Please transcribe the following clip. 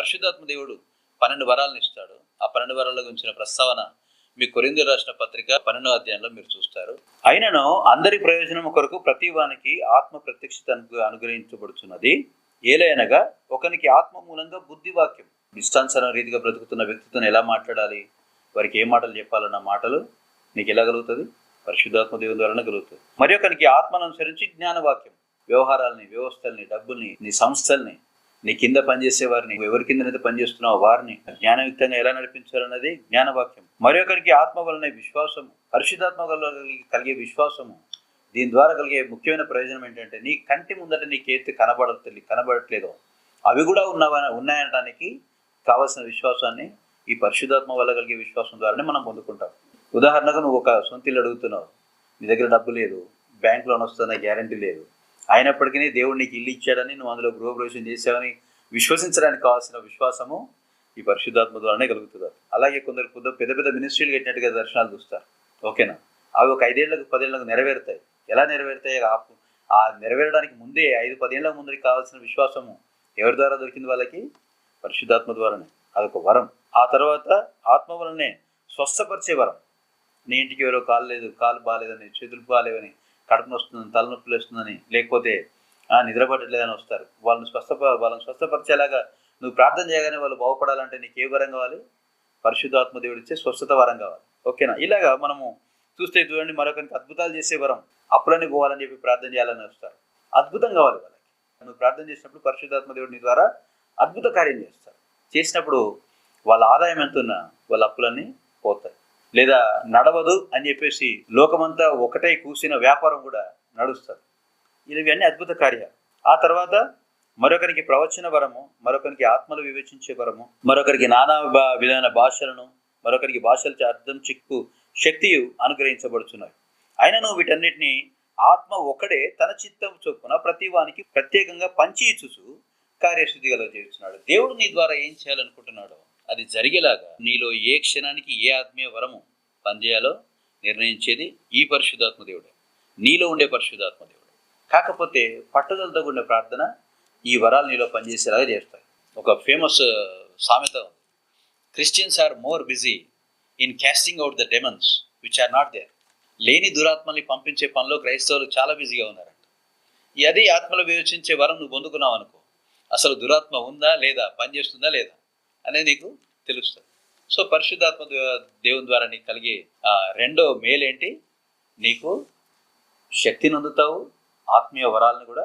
పరిశుద్ధాత్మ దేవుడు 12 వరాలను ఇస్తాడు. ఆ 12 వరాల గురించిన ప్రస్తావన మీ కొరింథీయులకు రాసిన పత్రిక 12వ అధ్యాయంలో మీరు చూస్తారు. అయినను అందరి ప్రయోజనం కొరకు ప్రతి వానికి ఆత్మ ప్రత్యక్షత అనుగ్రహించబడుచున్నది. ఏలయనగా ఒకనికి ఆత్మ మూలంగా బుద్ధి వాక్యం. ఇష్టానుసారం రీతిగా బ్రతుకుతున్న వ్యక్తితో ఎలా మాట్లాడాలి, వారికి ఏ మాటలు చెప్పాలన్న మాటలు నీకు ఎలా కలుగుతుంది? పరిశుద్ధాత్మ దేవుని ద్వారానే కలుగుతుంది. మరి ఒకరికి ఆత్మను అనుసరించి జ్ఞానవాక్యం. వ్యవహారాలని, వ్యవస్థల్ని, డబ్బుల్ని, నీ సంస్థల్ని, నీ కింద పనిచేసే వారిని, ఎవరి కిందనైతే పనిచేస్తున్నావో వారిని జ్ఞానయుక్తంగా ఎలా నడిపించాలన్నది జ్ఞానవాక్యం. మరి ఒకరికి ఆత్మ వలన విశ్వాసము, పరిశుద్ధాత్మ కలిగే విశ్వాసము. దీని ద్వారా కలిగే ముఖ్యమైన ప్రయోజనం ఏంటంటే, నీ కంటి ముందట నీకేది కనబడట్లేదో అవి కూడా ఉన్నాయనడానికి కావాల్సిన విశ్వాసాన్ని ఈ పరిశుద్ధాత్మ వల్ల కలిగే విశ్వాసం ద్వారానే మనం పొందుకుంటాం. ఉదాహరణకు నువ్వు ఒక సొంత ఇల్లు అడుగుతున్నావు, నీ దగ్గర డబ్బు లేదు, బ్యాంక్ లోన్ వస్తుందన్న గ్యారంటీ లేదు. అయినప్పటికీ దేవుడు నీకు ఇల్లు ఇచ్చాడని, నువ్వు అందులో గృహప్రవేశం చేసావని విశ్వసించడానికి కావాల్సిన విశ్వాసము ఈ పరిశుద్ధాత్మ ద్వారానే కలుగుతుంది. అలాగే కొందరు పెద్ద పెద్ద మినిస్ట్రీలు కట్టినట్టుగా దర్శనాలు చూస్తారు. ఓకేనా? అవి ఒక 5 ఏళ్లకు 10 ఏళ్లకు నెరవేరుతాయి. ఎలా నెరవేరుతాయి? ఆ నెరవేరడానికి ముందే 5-10 ఏళ్ల ముందుకి కావాల్సిన విశ్వాసము ఎవరి ద్వారా దొరికింది? వాళ్ళకి పరిశుద్ధాత్మ ద్వారానే. అదొక వరం. ఆ తర్వాత ఆత్మ వలనే స్వస్థపరిచే వరం. నీ ఇంటికి ఎవరో కాలు బాగాలేదని, చేతులు బాగాలేవని, కడుపును వస్తుందని, తలనొప్పులు వస్తుందని, లేకపోతే నిద్ర పట్టలేదని వస్తారు. వాళ్ళని స్వస్థపరిచేలాగా నువ్వు ప్రార్థన చేయగానే వాళ్ళు బాగుపడాలంటే నీకు ఏ వరం కావాలి? పరిశుద్ధాత్మ దేవుడు ఇచ్చే స్వస్థత వరం కావాలి. ఓకేనా? ఇలాగా మనము చూస్తే చూడండి, మరొకరికి అద్భుతాలు చేసే వరం. అప్పులని పోవాలని చెప్పి ప్రార్థన చేయాలని వస్తారు. అద్భుతం కావాలి వాళ్ళకి. నువ్వు ప్రార్థన చేసినప్పుడు పరిశుద్ధాత్మ దేవుడు నీ ద్వారా అద్భుత కార్యం చేస్తారు. చేసినప్పుడు వాళ్ళ ఆదాయం ఎంత ఉన్నా వాళ్ళ అప్పులన్నీ పోతాయి. లేదా నడవదు అని చెప్పేసి లోకమంతా ఒకటే కూసిన వ్యాపారం కూడా నడుస్తుంది. ఇవన్నీ అద్భుత కార్యాలు. ఆ తర్వాత మరొకరికి ప్రవచన వరము, మరొకరికి ఆత్మలు వివేచించే వరము, మరొకరికి నానా విధమైన భాషలను, మరొకరికి భాషల అర్థం చిక్కు శక్తియు అనుగ్రహించబడుచున్నాయి. అయినను వీటన్నిటిని ఆత్మ ఒకడే తన చిత్తం చొప్పున ప్రతి వానికి ప్రత్యేకంగా పంచి ఇచ్చుచు కార్యసిద్ధి గల చేస్తున్నాడు. దేవుడు నీ ద్వారా ఏం చేయాలనుకుంటున్నాడో అది జరిగేలాగా నీలో ఏ క్షణానికి ఏ ఆత్మీయ వరము పనిచేయాలో నిర్ణయించేది ఈ పరిశుద్ధాత్మ దేవుడే, నీలో ఉండే పరిశుద్ధాత్మ దేవుడే. కాకపోతే పట్టుదలతో ఉండే ప్రార్థన ఈ వరాలు నీలో పనిచేసేలాగా చేస్తాయి. ఒక ఫేమస్ సామెత ఉంది, Christians are more busy in casting out the demons which are not there. లేని దురాత్మల్ని పంపించే పనిలో క్రైస్తవులు చాలా బిజీగా ఉన్నారంట. అదే ఆత్మలు వివేచించే వరం నువ్వు పొందుకున్నావు అనుకో, అసలు దురాత్మ ఉందా లేదా, పనిచేస్తుందా లేదా అనేది నీకు తెలుస్తుంది. సో పరిశుద్ధాత్మ దేవుని ద్వారా నీకు కలిగే రెండో మేలేంటి? నీకు శక్తిని అందుతావు, ఆత్మీయ వరాలను కూడా